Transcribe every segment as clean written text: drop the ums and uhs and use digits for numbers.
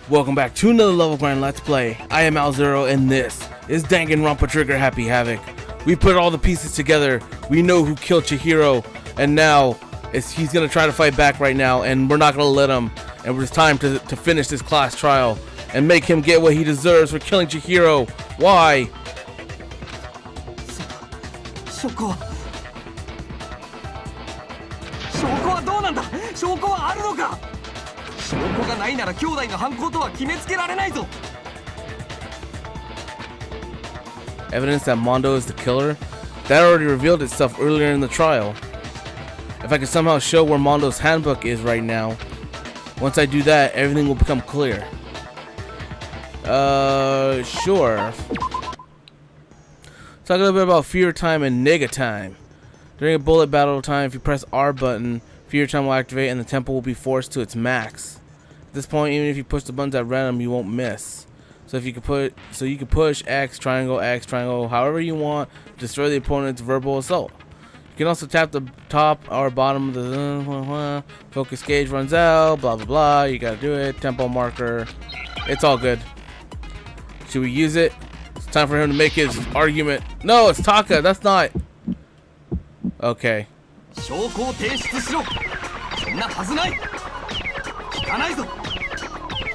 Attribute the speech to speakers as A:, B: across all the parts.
A: Welcome back to another level grind let's play. I am Al0 and this is Danganronpa Trigger Happy Havoc. We put all the pieces together. We know who killed Chihiro, and now he's gonna try to fight back right now, and we're not gonna let him. And it's time to finish this class trial and make him get what he deserves for killing Chihiro. Why?
B: 証拠はどうなんだ。証拠はあるのか。証拠がないなら兄弟の犯行とは決めつけられないぞ。
A: Evidence that Mondo is the killer? That already revealed itself earlier in the trial. If I can somehow show where Mondo's handbook is right now, once I do that, everything will become clear. Sure. Talk a little bit about fear time and nega time. During a bullet battle time, if you press R button, fear time will activate and the tempo will be forced to its max. At this point, even if you push the buttons at random, you won't miss. So if you could push X, triangle, however you want, destroy the opponent's verbal assault. You can also tap the top or bottom of the focus gauge runs out, blah blah blah. You gotta do it. Tempo marker. It's all good. Should we use it? It's time for him to make his argument. No, it's Taka. That's not. Okay.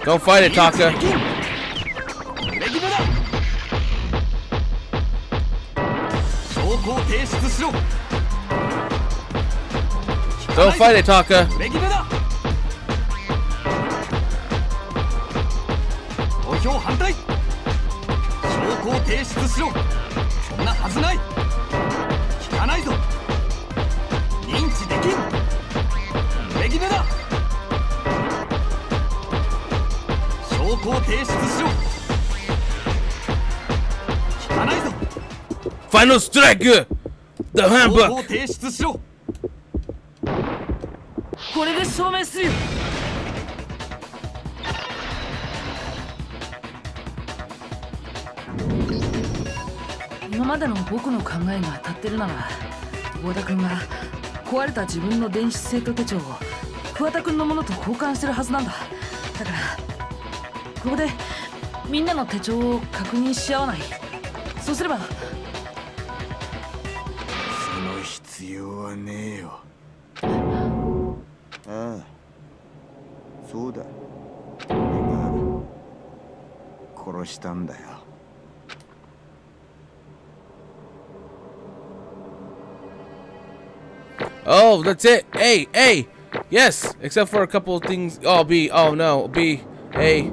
A: Don't fight it, Taka. Don't fight it, Taka. Final strike! The handbook!
C: これで証明するよ。今までの僕の考えが当たってるなら、郷田君が壊れた自分の電子生徒手帳を桑田君のものと交換してるはずなんだ。だからここでみんなの手帳を確認し合わない。そうすれば。そ
D: の必要はねえよ。ああ、そうだ。俺が殺したんだよ。
A: Oh, that's it. A, A. Yes, except for a couple of things. Oh, B. Oh, no. B, A.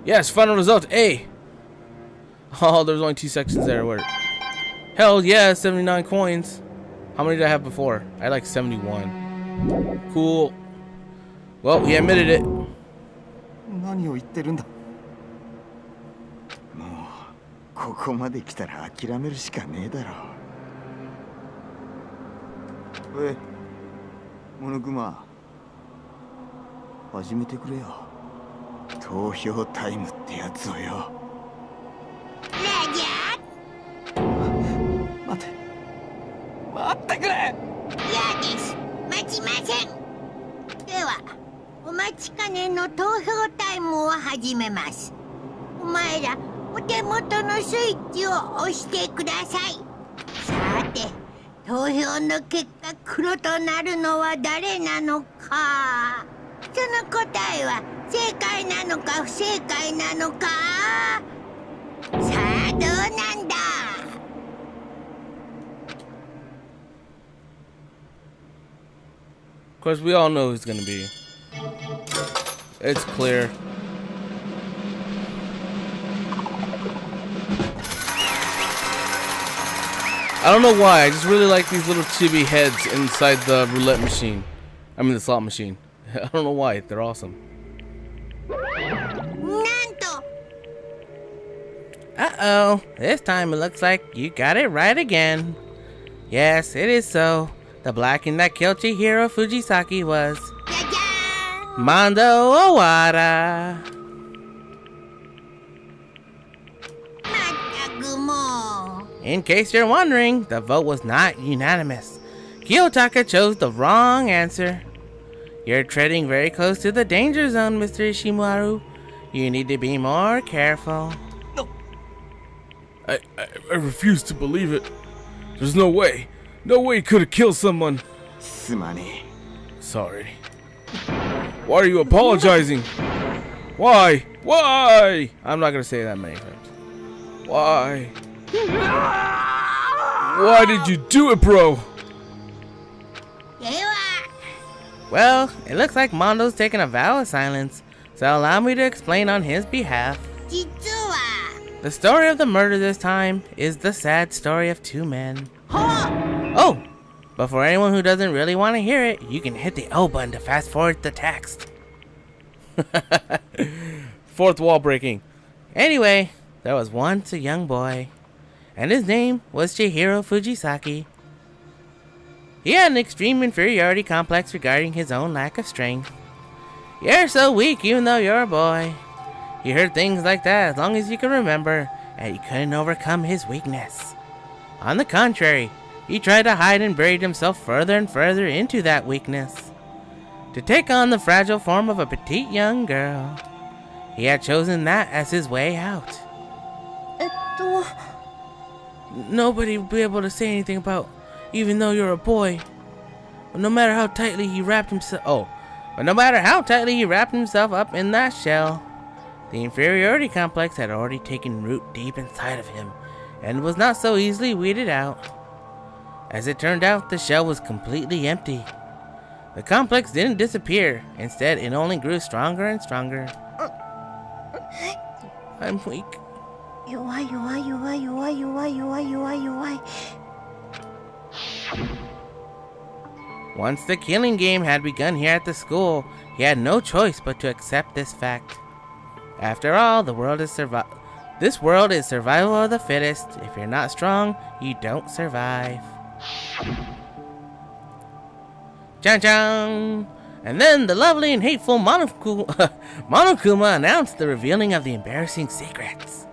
A: Yes, final result, A. Oh, there's only 2 sections there. Where? Hell yeah, 79 coins. How many did I have before? I had like 71. Cool. Well, he admitted it.
B: 何を言ってるんだ。
D: もうここまで来たら諦めるしかねえだろう。おい、モノクマ、始めてくれよ。投票タイムってやつをよ。
E: ラジ
B: ャー。待ってくれ。
E: 嫌です。待ちません。ではお待ちかねの投票タイムを始めます。お前らお手元のスイッチを押してください。さて、投票の結果黒となるのは誰なのか。その答えは正解なのか不正解なのか。さあどうなんだ。
A: Of course, we all know who's gonna be. It's clear. I don't know why, I just really like these little chibi heads inside the roulette machine. I mean the slot machine. I don't know why, they're awesome. Uh-oh, this time it looks like you got it right again. Yes, it is so. The blacking that killed Chihiro Fujisaki was Mondo Owada. In case you're wondering, the vote was not unanimous. Kiyotaka chose the wrong answer. You're treading very close to the danger zone, Mr. Ishimaru. You need to be more careful.
B: No.
A: I refuse to believe it. There's no way. No way he could have killed someone.
D: すまね
A: Sorry. Why are you apologizing? Why? Why? I'm not gonna say that many times. Why? Why did you do it, bro?
E: では
A: Well, it looks like Mondo's taking a vow of silence, so allow me to explain on his behalf.
E: 実は
A: The story of the murder this time is the sad story of two men.
E: は
A: Oh, but for anyone who doesn't really want to hear it, you can hit the O button to fast forward the text. Fourth wall breaking. Anyway, there was once a young boy, and his name was Chihiro Fujisaki. He had an extreme inferiority complex regarding his own lack of strength. You're so weak even though you're a boy. He heard things like that as long as you can remember, and he couldn't overcome his weakness. On the contrary, he tried to hide and buried himself further and further into that weakness, to take on the fragile form of a petite young girl. He had chosen that as his way out. Nobody will be able to say anything about, even though you're a boy. But no matter how tightly he wrapped himself, up in that shell, the inferiority complex had already taken root deep inside of him, and was not so easily weeded out. As it turned out, the shell was completely empty. The complex didn't disappear. Instead, it only grew stronger and stronger. I'm weak.
E: 弱い弱い弱い弱い弱い弱い弱い弱い
A: Once the killing game had begun here at the school, he had no choice but to accept this fact. After all, this world is survival of the fittest. If you're not strong, you don't survive. Chan-chan! And then the lovely and hateful Monokuma announced the revealing of the embarrassing secrets.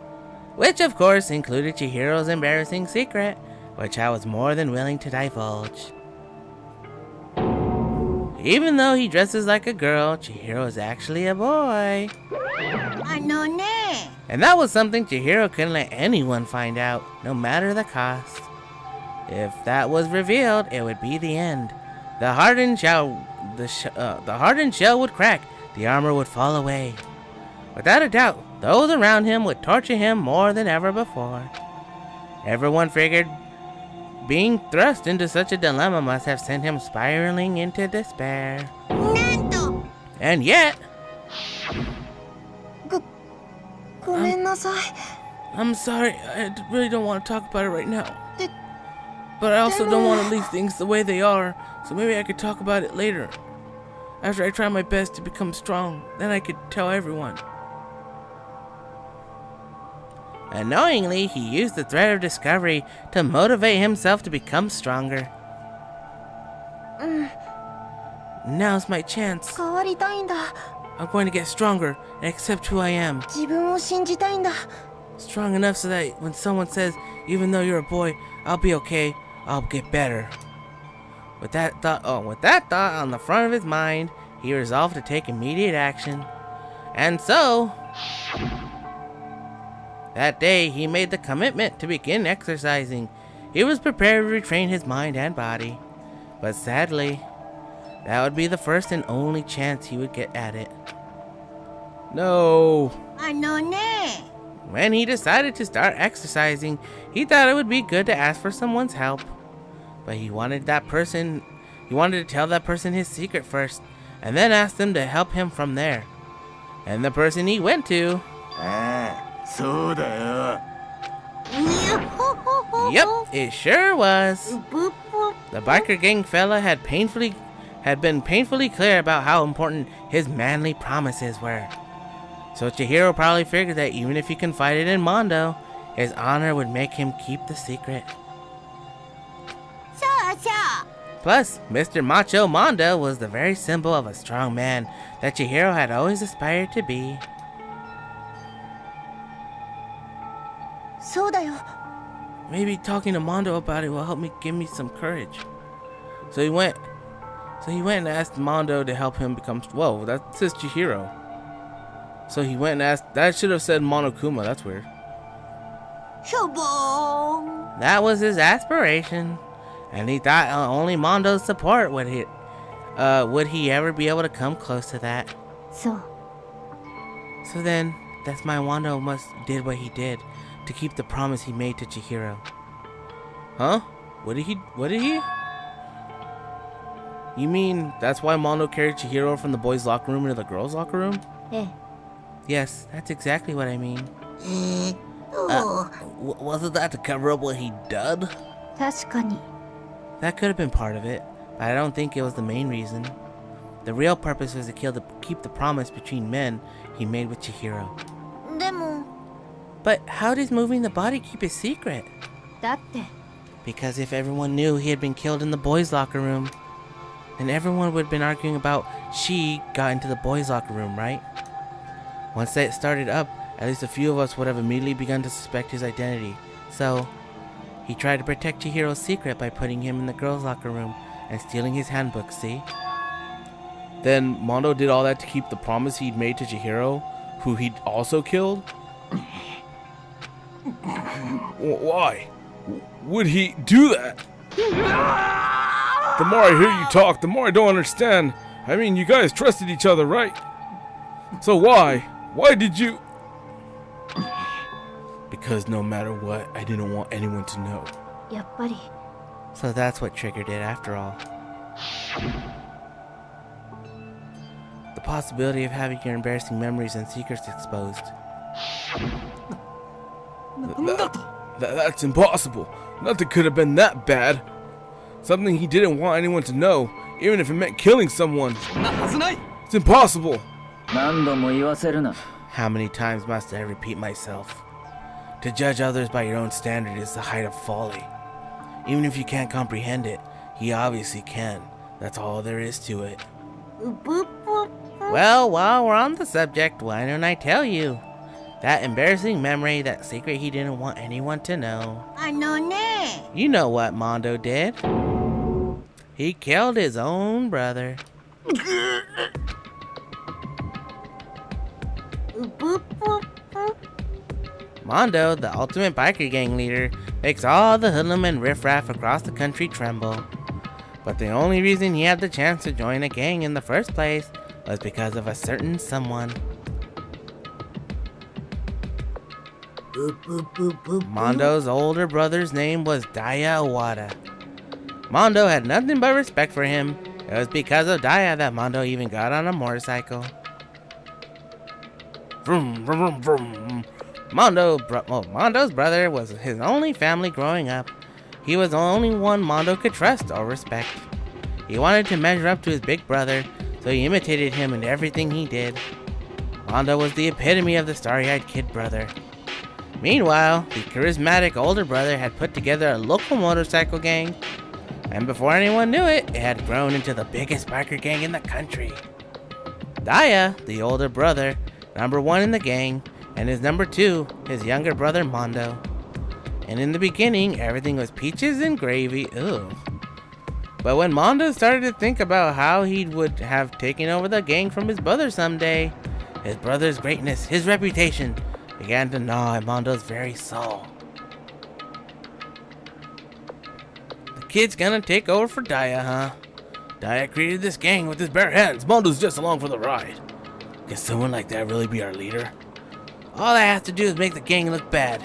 A: Which of course included Chihiro's embarrassing secret, which I was more than willing to divulge. Even though he dresses like a girl, Chihiro is actually a boy.
E: あのね
A: And that was something Chihiro couldn't let anyone find out, no matter the cost. If that was revealed, it would be the end. The hardened shell would crack, the armor would fall away. Without a doubt, those around him would torture him more than ever before. Everyone figured being thrust into such a dilemma must have sent him spiraling into despair.
E: なんと
A: And yet,
E: ごめんなさい
A: I'm sorry, I really don't want to talk about it right now.
E: Did-
A: But I also don't want to leave things the way they are, so maybe I could talk about it later. After I try my best to become strong, then I could tell everyone. Annoyingly, he used the thread of discovery to motivate himself to become stronger. Now's my chance.
E: 変わりたいんだ
A: I'm going to get stronger and accept who I am.
E: 自分を信じたいんだ
A: Strong enough so that when someone says, even though you're a boy, I'll be okay, I'll get better. With that thought on the front of his mind, he resolved to take immediate action. And so, that day he made the commitment to begin exercising. He was prepared to retrain his mind and body. But sadly, that would be the first and only chance he would get at it. No.
E: あのね
A: When he decided to start exercising, he thought it would be good to ask for someone's help. But he wanted to tell that person his secret first, and then ask them to help him from there. And the person he went to,
D: ああそうだよ
A: yep, it sure was.
E: ブッブ
A: The biker gang fella had been painfully clear about how important his manly promises were. So Chihiro probably figured that even if he confided in Mondo, his honor would make him keep the secret.
E: そうそう
A: Plus, Mr. Macho Mondo was the very symbol of a strong man that Chihiro had always aspired to be.
E: そうだよ
A: Maybe talking to Mondo about it will help me give me some courage. So he went and asked Mondo to help him become. Whoa, that says Chihiro. So he went and asked. That should have said Monokuma. That's weird.
E: Shobong.
A: That was his aspiration, and he thought only Mondo's support would he ever be able to come close to that.
E: So,
A: So then, that's why Mondo did what he did to keep the promise he made to Chihiro. Huh? What did he? You mean that's why Mondo carried Chihiro from the boys' locker room into the girls' locker room? Yes, that's exactly what I mean. Wasn't that to cover up what he done?
E: 確かに。
A: That could have been part of it, but I don't think it was the main reason. The real purpose was to keep the promise between men he made with Chihiro.
E: でも、
A: But how does moving the body keep it secret?
E: だって、
A: Because if everyone knew he had been killed in the boys' locker room, then everyone would have been arguing about she got into the boys' locker room, right? Once that started up, at least a few of us would have immediately begun to suspect his identity. So, he tried to protect Chihiro's secret by putting him in the girls' locker room and stealing his handbook, see? Then Mondo did all that to keep the promise he'd made to Chihiro, who he'd also killed? Why? Would he do that? The more I hear you talk, the more I don't understand. I mean, you guys trusted each other, right? So why? Why did you? Because no matter what, I didn't want anyone to know.
E: やっぱり。
A: So that's what triggered it after all. The possibility of having your embarrassing memories and secrets exposed. That's impossible. Nothing could have been that bad. Something he didn't want anyone to know, even if it meant killing someone. It's impossible.
B: 何度も言わせるな。
A: How many times must I repeat myself? To judge others by your own standard is the height of folly. Even if you can't comprehend it, he obviously can. That's all there is to it. Well, while we're on the subject, why don't I tell you? That embarrassing memory, that secret he didn't want anyone to know.
E: あのね。
A: You know what Mondo did. He killed his own brother. Mondo, the ultimate biker gang leader, makes all the hoodlum and riffraff across the country tremble. But the only reason he had the chance to join a gang in the first place was because of a certain someone. Mondo's older brother's name was Daya Owada. Mondo had nothing but respect for him. It was because of Daya that Mondo even got on a motorcycle. Vroom, vroom, vroom. Mondo's brother was his only family growing up. He was the only one Mondo could trust or respect. He wanted to measure up to his big brother, so he imitated him in everything he did. Mondo was the epitome of the starry-eyed kid brother. Meanwhile, the charismatic older brother had put together a local motorcycle gang, and before anyone knew it, it had grown into the biggest biker gang in the country. Daya, the older brother, number one in the gang, and his number two, his younger brother Mondo. And in the beginning, everything was peaches and gravy, ew. But when Mondo started to think about how he would have taken over the gang from his brother someday, his brother's greatness, his reputation, began to gnaw at Mondo's very soul. The kid's gonna take over for Daya, huh? Daya created this gang with his bare hands. Mondo's just along for the ride. Can someone like that really be our leader? All I have to do is make the gang look bad.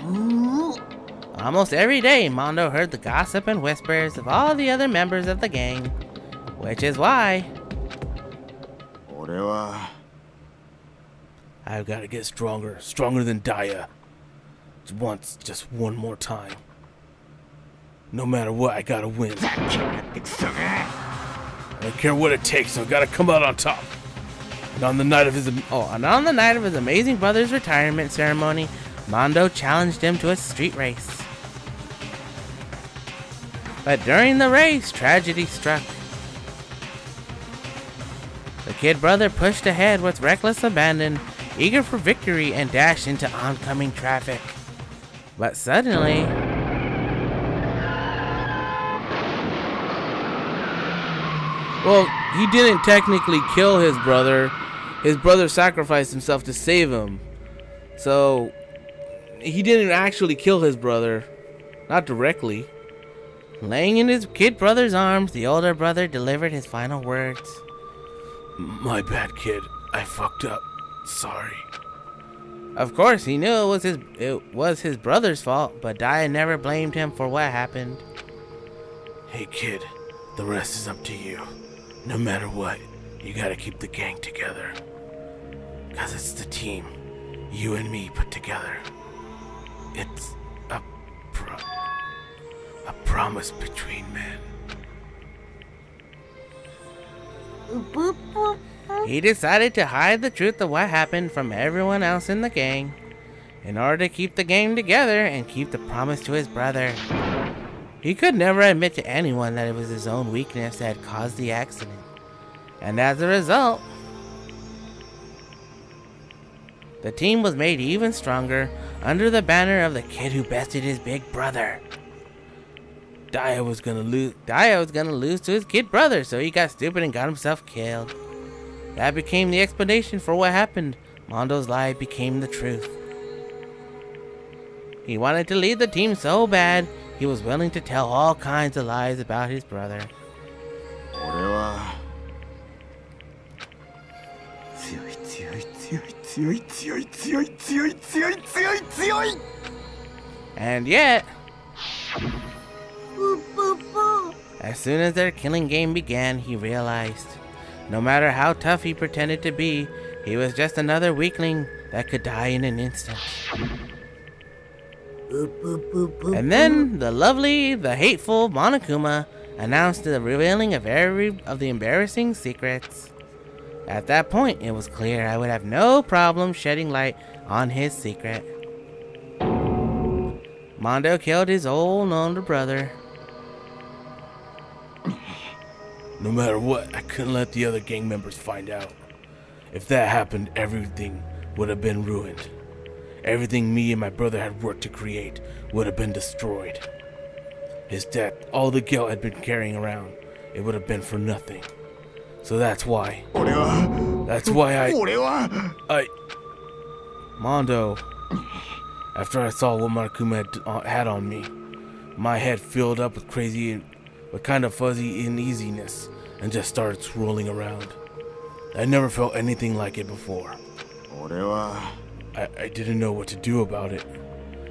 A: Almost every day, Mondo heard the gossip and whispers of all the other members of the gang. Which is why
D: 俺は
A: I've got to get stronger than Daya. Just one more time. No matter what, I gotta win. I don't care what it takes, I gotta come out on top. And on the night of his amazing brother's retirement ceremony, Mondo challenged him to a street race. But during the race, tragedy struck. The kid brother pushed ahead with reckless abandon, eager for victory, and dashed into oncoming traffic. But suddenly, well, he didn't technically kill his brother, his brother sacrificed himself to save him. So he didn't actually kill his brother, not directly. Laying in his kid brother's arms, the older brother delivered his final words.
F: My bad, kid. I fucked up. Sorry.
A: Of course, he knew it was his brother's fault, but Daya never blamed him for what happened.
F: Hey, kid. The rest is up to you. No matter what, you gotta keep the gang together. 'Cause it's the team, you and me put together. It's a promise between men.
A: He decided to hide the truth of what happened from everyone else in the gang in order to keep the gang together and keep the promise to his brother. He could never admit to anyone that it was his own weakness that had caused the accident. And as a result, the team was made even stronger under the banner of the kid who bested his big brother. Daya was gonna lose to his kid brother, so he got stupid and got himself killed. That became the explanation for what happened. Mondo's lie became the truth. He wanted to lead the team so bad, he was willing to tell all kinds of lies about his brother. And yet, as soon as their killing game began, he realized, no matter how tough he pretended to be, he was just another weakling that could die in an instant. And then the hateful Monokuma announced the revealing of the embarrassing secrets. At that point, it was clear I would have no problem shedding light on his secret. Mondo killed his old older brother.
F: No matter what, I couldn't let the other gang members find out. If that happened, everything would have been ruined. Everything me and my brother had worked to create would have been destroyed. His death, all the guilt I'd been carrying around, it would have been for nothing. So that's why I... Mondo, after I saw what Monokuma had on me, my head filled up with kind of fuzzy uneasiness and just started swirling around. I never felt anything like it before. I didn't know what to do about it.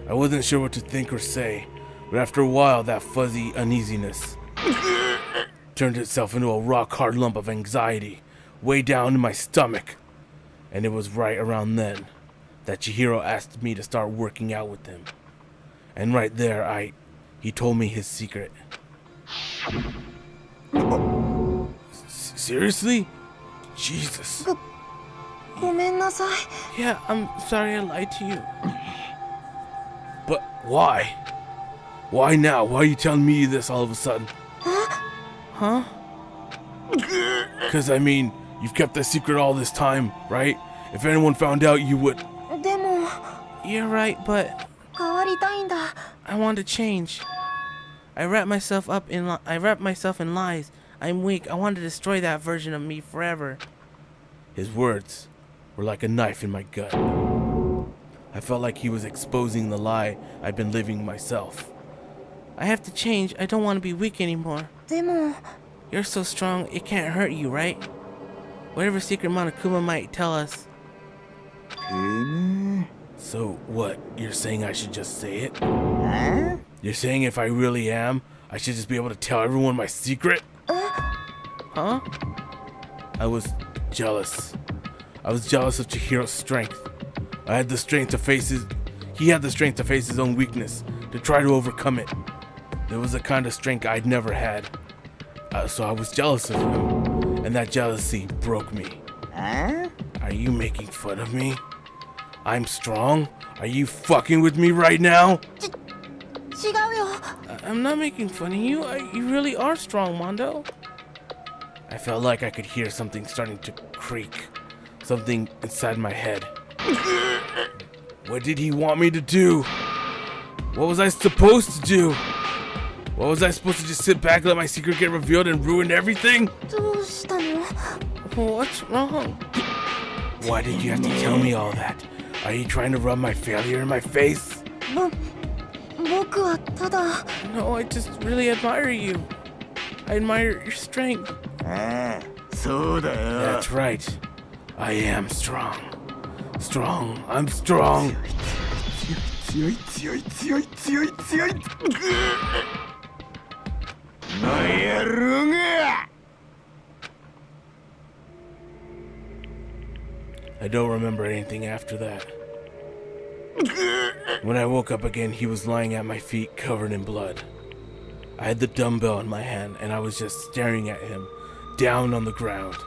F: I wasn't sure what to think or say, but after a while that fuzzy uneasiness turned itself into a rock-hard lump of anxiety way down in my stomach. And it was right around then that Chihiro asked me to start working out with him. And right there, he told me his secret. Seriously? Jesus. Yeah, I'm sorry I lied to you. But why? Why now? Why are you telling me this all of a sudden? Huh? Because, I mean, you've kept that secret all this time, right? If anyone found out, you would... You're right, but... I want to change. I wrap myself in lies. I'm weak. I want to destroy that version of me forever. His words were like a knife in my gut. I felt like he was exposing the lie I'd been living myself. I have to change. I don't want to be weak anymore. You're so strong, it can't hurt you, right? Whatever secret Monokuma might tell us. So what? You're saying I should just say it? You're saying if I really am, I should just be able to tell everyone my secret? Huh? I was jealous. I was jealous of Chihiro's strength. He had the strength to face his own weakness, to try to overcome it. There was a kind of strength I'd never had. So I was jealous of him, and that jealousy broke me. Are you making fun of me? I'm strong? Are you fucking with me right now? I'm not making fun of you. You really are strong, Mondo. I felt like I could hear something starting to creak. Something inside my head. What did he want me to do? What was I supposed to do? What was I supposed to just sit back, let my secret get revealed and ruin everything? What's wrong? Why did you have to tell me all that? Are you trying to rub my failure in my face?
E: 僕はただ
A: No, I just really admire you. I admire your strength.
D: ああ、そうだよ。
F: That's right. I am strong. Strong. I'm strong.
D: 強い強い強い強い強い。なんやろうが。
F: I don't remember anything after that. When I woke up again, he was lying at my feet covered in blood. I had the dumbbell in my hand and I was just staring at him, down on the ground.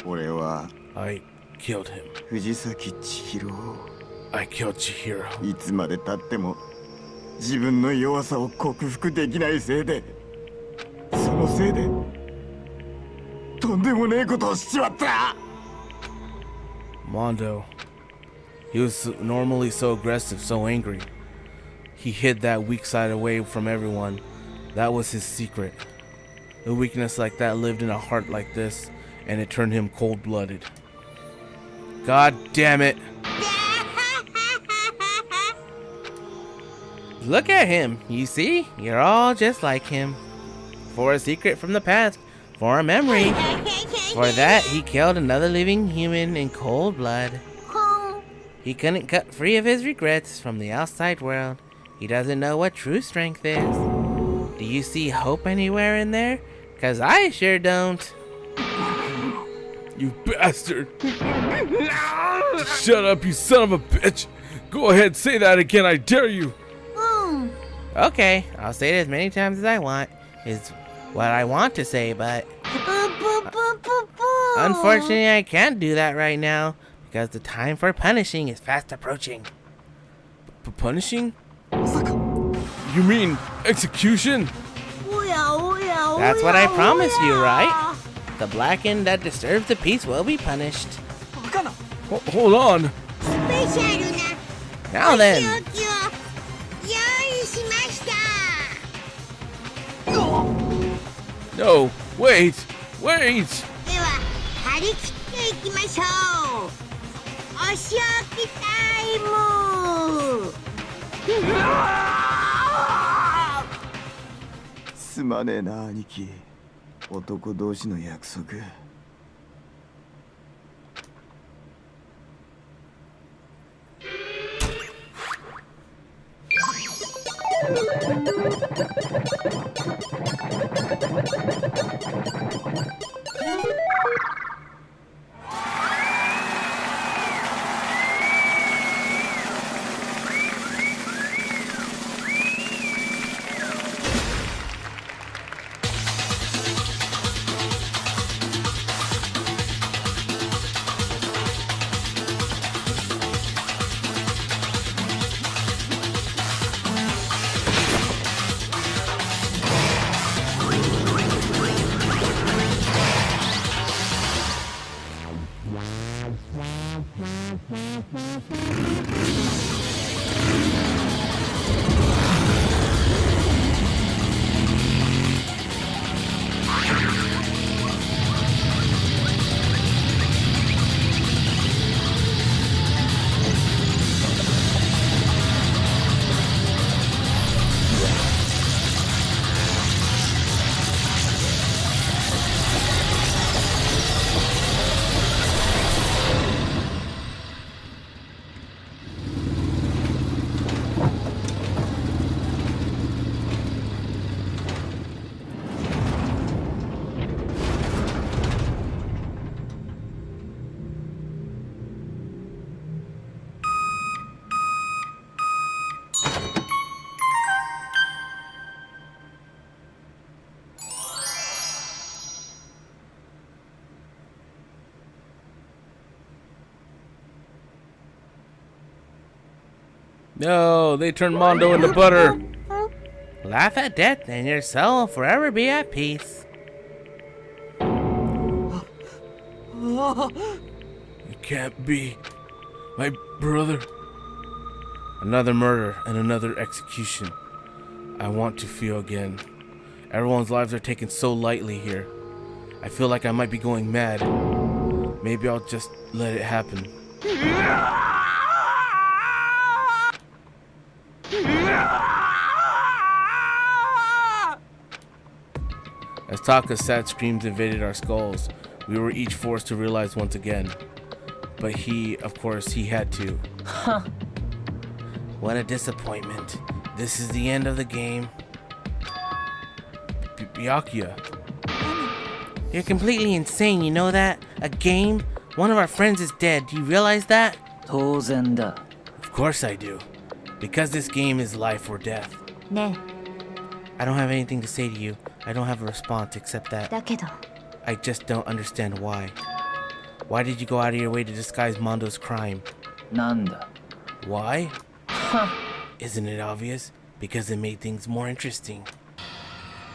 D: 俺は
F: I killed him.
D: 藤崎千尋を
F: I killed Chihiro.
D: いつまで経っても自分の弱さを克服できないせいで、そのせいでとんでもねえことをしちまった。
A: Mondo. He was normally so aggressive, so angry. He hid that weak side away from everyone. That was his secret. A weakness like that lived in a heart like this, and it turned him cold-blooded. God damn it. Look at him. You see? You're all just like him. For a secret from the past. For a memory. For that, he killed another living human in cold blood. He couldn't cut free of his regrets from the outside world. He doesn't know what true strength is. Do you see hope anywhere in there? 'Cause I sure don't.
F: You bastard! Shut up, you son of a bitch! Go ahead, say that again, I dare you!
A: Okay, I'll say it as many times as I want. Is what I want to say, but unfortunately I can't do that right now because the time for punishing is fast approaching.
F: Punishing? You mean execution?
A: That's what I promised you, right? The blackened that disturbs the peace will be punished.
F: Hold on.
A: Now then.
F: No, wait, wait!
E: では張り切っていきましょう。お仕置きタイム。
D: すまねえな兄貴。男同士の約束。
A: No, they turned Mondo into butter. Laugh at death and your soul will forever be at peace.
F: It can't be. My brother.
A: Another murder and another execution. I want to feel again. Everyone's lives are taken so lightly here. I feel like I might be going mad. Maybe I'll just let it happen. As Taka's sad screams invaded our skulls, we were each forced to realize once again. But he, of course, he had to.
C: Huh.
A: What a disappointment. This is the end of the game. Byakuya. You're completely insane, you know that? A game? One of our friends is dead. Do you realize that?
C: 当然だ。
A: Of course I do. Because this game is life or death.
E: ね
A: I don't have anything to say to you. I don't have a response except
E: え
A: that
E: だけど
A: I just don't understand why. Why did you go out of your way to disguise Mondo's crime?
C: なんだ。
A: Why?
C: は
A: Isn't it obvious? Because it made things more interesting.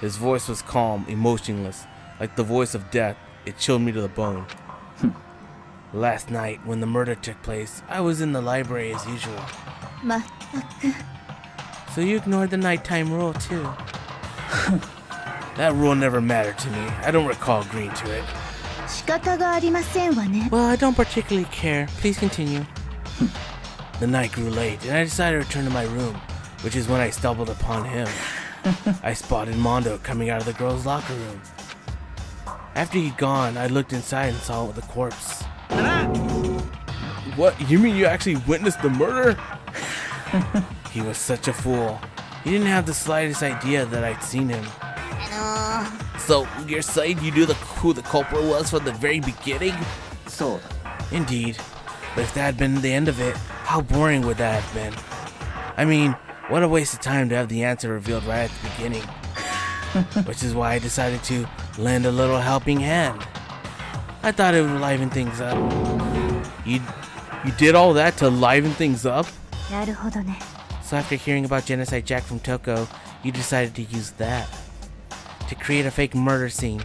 A: His voice was calm, emotionless, like the voice of death. It chilled me to the bone. Last night, when the murder took place, I was in the library as usual.
E: まったく
A: So you ignored the nighttime rule too. That rule never mattered to me. I don't recall agreeing to it.
E: 仕方がありませんわね
A: Well, I don't particularly care. Please continue. The night grew late, and I decided to return to my room, which is when I stumbled upon him. I spotted Mondo coming out of the girls' locker room. After he'd gone, I looked inside and saw the corpse. What? You mean you actually witnessed the murder? He was such a fool. He didn't have the slightest idea that I'd seen him. So, you're saying you knew who the culprit was from the very beginning?
C: そうだ。
A: Indeed. But if that had been the end of it, how boring would that have been? I mean, what a waste of time to have the answer revealed right at the beginning. Which is why I decided to lend a little helping hand. I thought it would liven things up. You did all that to liven things up?
E: なるほどね
A: So after hearing about Genocide Jack from Toko, you decided to use that to create a fake murder scene.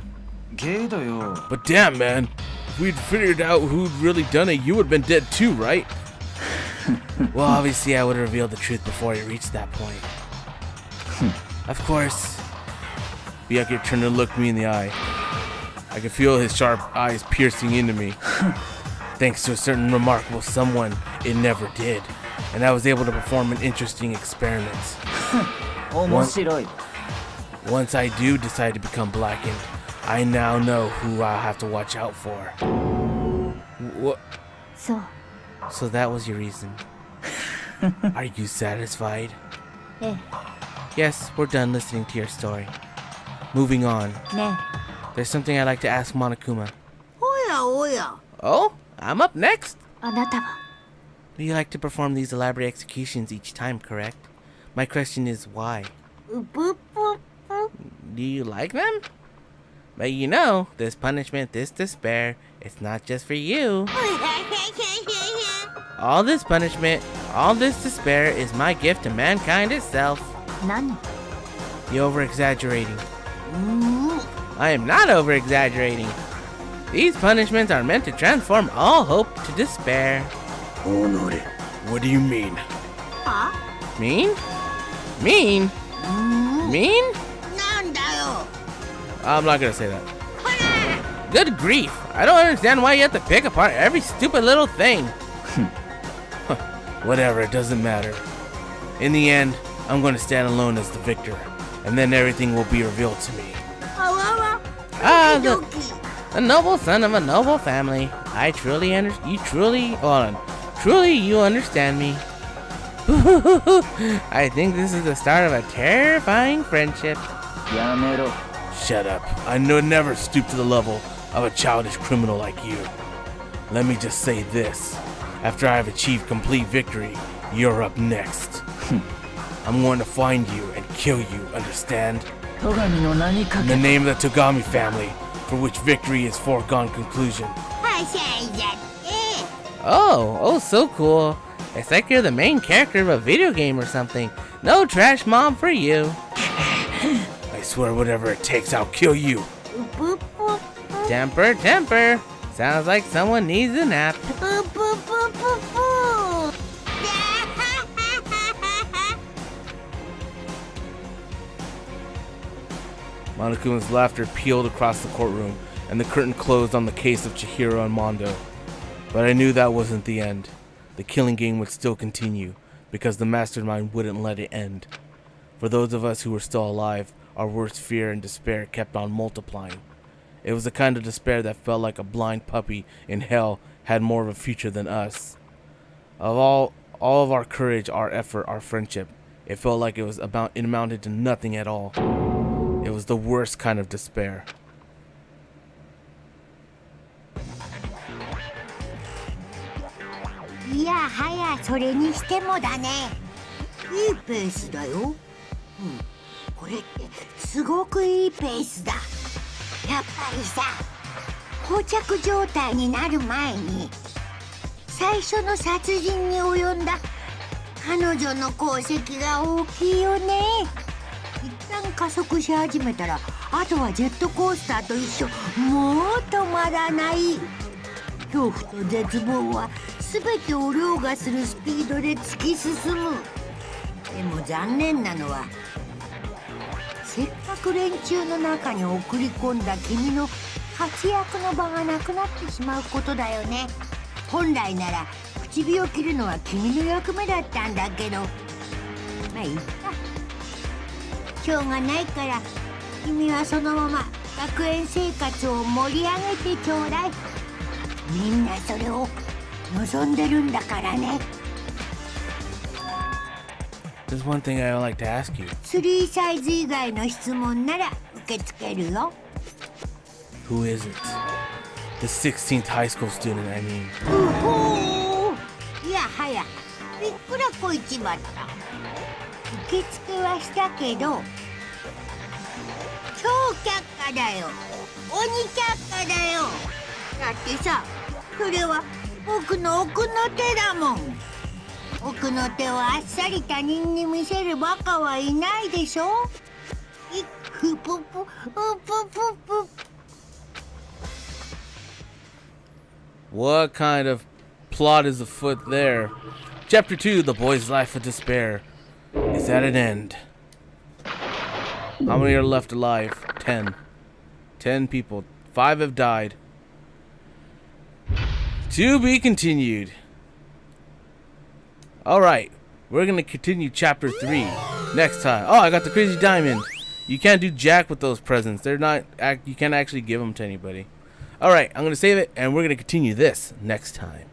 B: ゲイだよ
A: But damn, man, if we'd figured out who'd really done it, you would have been dead too, right? Well, obviously I would have revealed the truth before it reached that point. Of course. Byakuya turned and looked me in the eye. I could feel his sharp eyes piercing into me. Thanks to a certain remarkable someone, it never did. And I was able to perform an interesting experiment.
C: 面白い。
A: Once I do decide to become blackened, I now know who I'll have to watch out for. What?
E: そう
A: So that was your reason. Are you satisfied?
E: え
A: Yes, we're done listening to your story. Moving on.
E: えね
A: There's something I'd like to ask Monokuma.
E: えおやおや
A: Oh, I'm up next.
E: あなたは
A: You like to perform these elaborate executions each time, correct? My question is why?
E: うぷぷぷ
A: Do you like them? But you know, this punishment, this despair, it's not just for you. All this punishment, all this despair is my gift to mankind itself.
E: 何
A: You're over-exaggerating.
E: うー
A: I am not over-exaggerating. These punishments are meant to transform all hope to despair. What do you mean?
E: は
A: Mean? Mean?
E: うー
A: Mean?
E: なんだよ
A: I'm not gonna say that. Good grief! I don't understand why you have to pick apart every stupid little thing. Whatever, it doesn't matter. In the end, I'm going to stand alone as the victor, and then everything will be revealed to me.
E: あわわ
A: Ah,
E: ド
A: the,
E: キドキ
A: a noble son of a noble family. I truly you understand me. I think this is the start of a terrifying friendship.
C: やめろ。
A: Shut up. I would never stoop to the level of a childish criminal like you. Let me just say this. After I have achieved complete victory, you're up next. I'm going to find you and kill you, understand?
C: 戸上の名にか
A: In
C: け
A: the name of the Togami family, for which victory is foregone conclusion.
E: はしゃいじゃって
A: Oh, so cool. It's like you're the main character of a video game or something. No trash mom for you. I swear whatever it takes, I'll kill you.
E: うぷぷぷ
A: Temper, temper. Sounds like someone needs a nap.
E: うぷぷぷぷ
A: Monokuma's laughter pealed across the courtroom, and the curtain closed on the case of Chihiro and Mondo. But I knew that wasn't the end. The killing game would still continue, because the mastermind wouldn't let it end. For those of us who were still alive, our worst fear and despair kept on multiplying. It was the kind of despair that felt like a blind puppy in hell had more of a future than us. Of all of our courage, our effort, our friendship, it felt like it amounted to nothing at all. It was the worst kind of despair.
E: いやはやそれにしてもだね、いいペースだよ。これってすごくいいペースだ。やっぱりさ、膠着状態になる前に最初の殺人に及んだ彼女の功績が大きいよね。一旦加速し始めたら、あとはジェットコースターと一緒、もう止まらない。恐怖と絶望は全てを凌駕するスピードで突き進む。でも残念なのは、せっかく連中の中に送り込んだ君の活躍の場がなくなってしまうことだよね。本来なら口火を切るのは君の役目だったんだけど、まあいいか。しょうがないから、君はそのまま学園生活を盛り上げてちょうだい。みんなそれを望んでるんだからね。
A: There's one thing I would like to ask you.
E: 3サイズ以外の質問なら受け付けるよ。
A: Who is it? The 16th high school student, I mean.
E: うほー、いやはやびっくらこいちまった。受付はしたけど超却下だよ。鬼却下だよ。だってさ、それは僕の奥の手だもん。奥の手をあっさり他人に見せるバカはいないでしょ。いっふぷぷぷぷぷ。
A: What kind of plot is afoot there? Chapter 2, The Boy's Life of Despair, is at an end. How many are left alive? 10. 10 people. 5 have died. To be continued. Alright, we're gonna continue chapter 3 next time. Oh, I got the crazy diamond. You can't do jack with those presents. They're not, you can't actually give them to anybody. Alright, I'm gonna save it and we're gonna continue this next time.